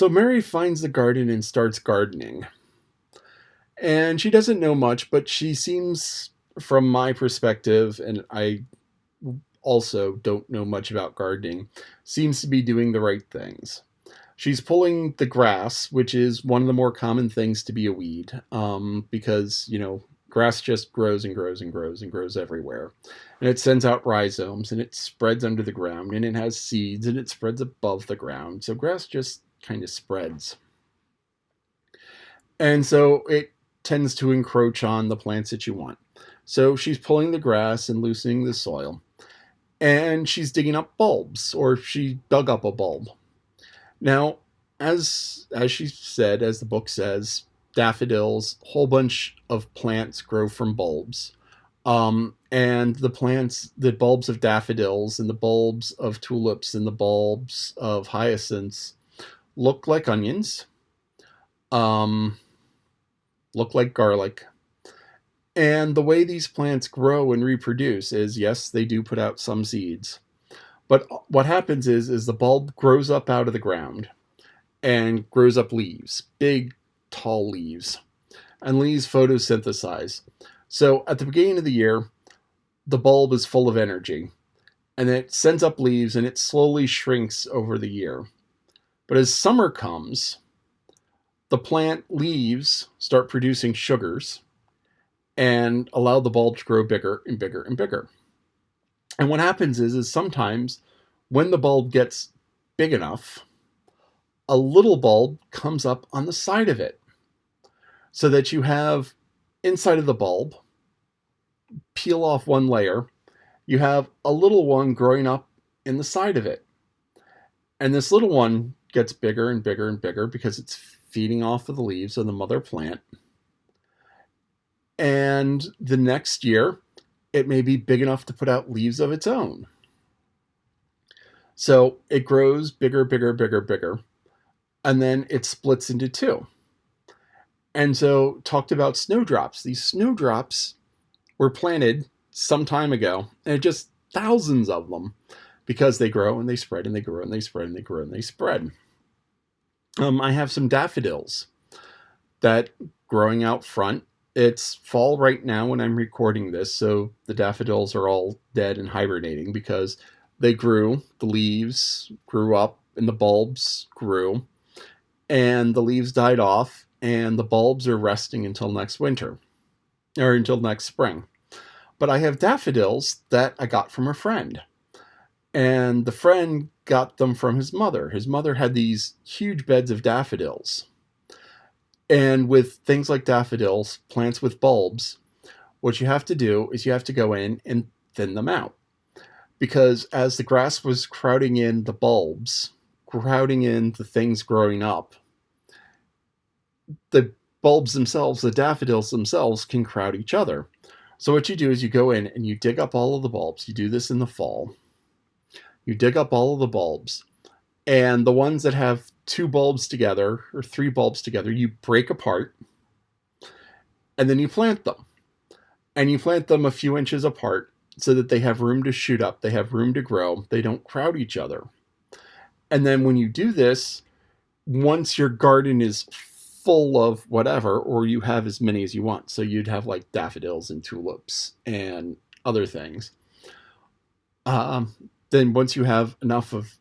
So Mary finds the garden and starts gardening. And she doesn't know much, but she seems, from my perspective, and I also don't know much about gardening, seems to be doing the right things. She's pulling the grass, which is one of the more common things to be a weed, because, grass just grows and grows and grows and grows everywhere. And it sends out rhizomes and it spreads under the ground and it has seeds and it spreads above the ground. So grass just kind of spreads. And so it tends to encroach on the plants that you want. So she's pulling the grass and loosening the soil. And she's digging up bulbs, or she dug up a bulb. Now, as she said, as the book says, daffodils, a whole bunch of plants grow from bulbs. And the bulbs of daffodils and the bulbs of tulips and the bulbs of hyacinths look like onions, um, look like garlic. And the way these plants grow and reproduce is, yes, they do put out some seeds. But what happens is the bulb grows up out of the ground and grows up leaves, big, tall leaves. And leaves photosynthesize. So at the beginning of the year, the bulb is full of energy and it sends up leaves and it slowly shrinks over the year. But as summer comes, the plant leaves start producing sugars and allow the bulb to grow bigger and bigger and bigger. And what happens is sometimes when the bulb gets big enough, a little bulb comes up on the side of it so that you have inside of the bulb, peel off one layer, you have a little one growing up in the side of it. And this little one gets bigger and bigger and bigger because it's feeding off of the leaves of the mother plant. And the next year, it may be big enough to put out leaves of its own. So it grows bigger, bigger, bigger, bigger, and then it splits into two. And so, talked about snowdrops. These snowdrops were planted some time ago, and just thousands of them because they grow and they spread and they grow and they spread and they grow and they spread. I have some daffodils that growing out front. It's fall right now when I'm recording this, so the daffodils are all dead and hibernating because they grew, the leaves grew up, and the bulbs grew, and the leaves died off, and the bulbs are resting until next winter, or until next spring. But I have daffodils that I got from a friend, and the friend got them from his mother. His mother had these huge beds of daffodils. And with things like daffodils, plants with bulbs, what you have to do is you have to go in and thin them out. Because as the grass was crowding in the bulbs, crowding in the things growing up, the bulbs themselves, the daffodils themselves, can crowd each other. So what you do is you go in and you dig up all of the bulbs. You do this in the fall. You dig up all of the bulbs. And the ones that have two bulbs together or three bulbs together, you break apart and then you plant them. And you plant them a few inches apart so that they have room to shoot up, they have room to grow, they don't crowd each other. And then when you do this, once your garden is full of whatever, or you have as many as you want, so you'd have like daffodils and tulips and other things, then once you have enough of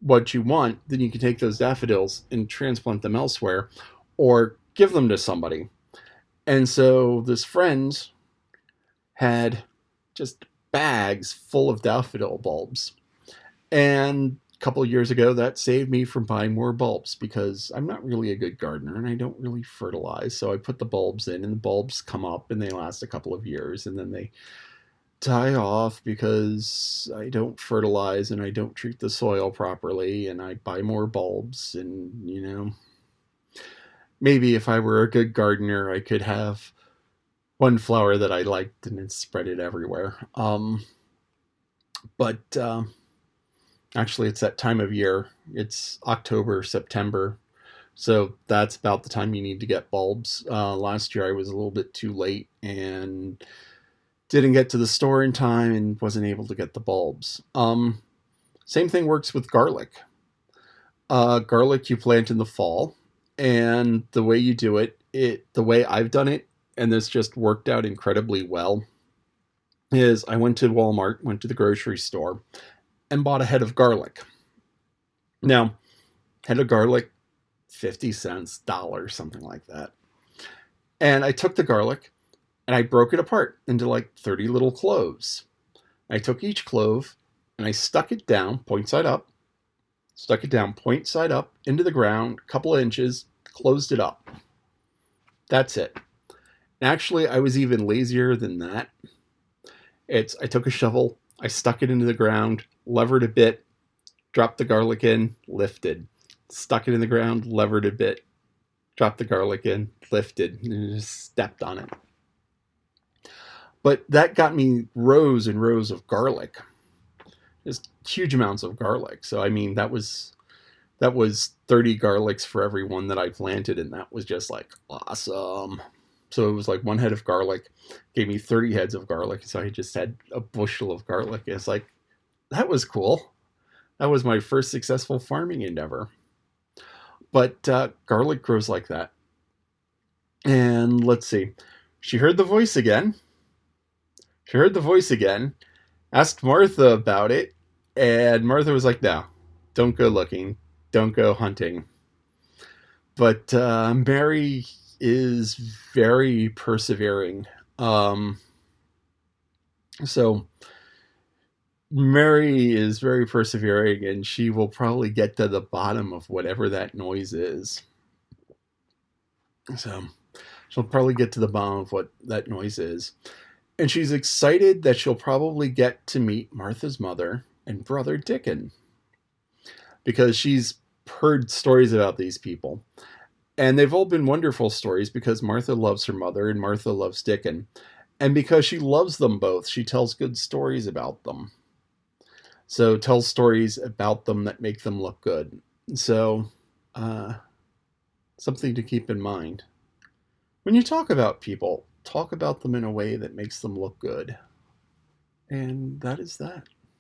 what you want, then you can take those daffodils and transplant them elsewhere or give them to somebody. And so this friend had just bags full of daffodil bulbs. And a couple of years ago, that saved me from buying more bulbs because I'm not really a good gardener and I don't really fertilize. So I put the bulbs in and the bulbs come up and they last a couple of years and then they die off because I don't fertilize and I don't treat the soil properly and I buy more bulbs and, maybe if I were a good gardener, I could have one flower that I liked and then spread it everywhere. But actually, it's that time of year. It's October, September. So that's about the time you need to get bulbs. Last year, I was a little bit too late and didn't get to the store in time and wasn't able to get the bulbs. Same thing works with garlic. Garlic you plant in the fall, and the way you do it, the way I've done it, and this just worked out incredibly well, is I went to Walmart, went to the grocery store, and bought a head of garlic. Now, head of garlic, 50 cents, dollar, something like that. And I took the garlic and I broke it apart into like 30 little cloves. I took each clove and I stuck it down point side up, stuck it down point side up into the ground, a couple of inches, closed it up. That's it. And actually, I was even lazier than that. I took a shovel, I stuck it into the ground, levered a bit, dropped the garlic in, lifted. Stuck it in the ground, levered a bit, dropped the garlic in, lifted, and just stepped on it. But that got me rows and rows of garlic. Just huge amounts of garlic. So I mean that was 30 garlics for every one that I planted, and that was just like awesome. So it was like one head of garlic gave me 30 heads of garlic. So I just had a bushel of garlic. It's like, that was cool. That was my first successful farming endeavor. But garlic grows like that. And let's see. She heard the voice again. Asked Martha about it. And Martha was like, no, don't go looking. Don't go hunting. But Mary is very persevering. So Mary is very persevering, and she will probably get to the bottom of whatever that noise is. So she'll probably get to the bottom of what that noise is. And she's excited that she'll probably get to meet Martha's mother and brother Dickon, because she's heard stories about these people. And they've all been wonderful stories because Martha loves her mother and Martha loves Dickon. And because she loves them both, she tells good stories about them. So tells stories about them that make them look good. So something to keep in mind. When you talk about people, talk about them in a way that makes them look good. And that is that.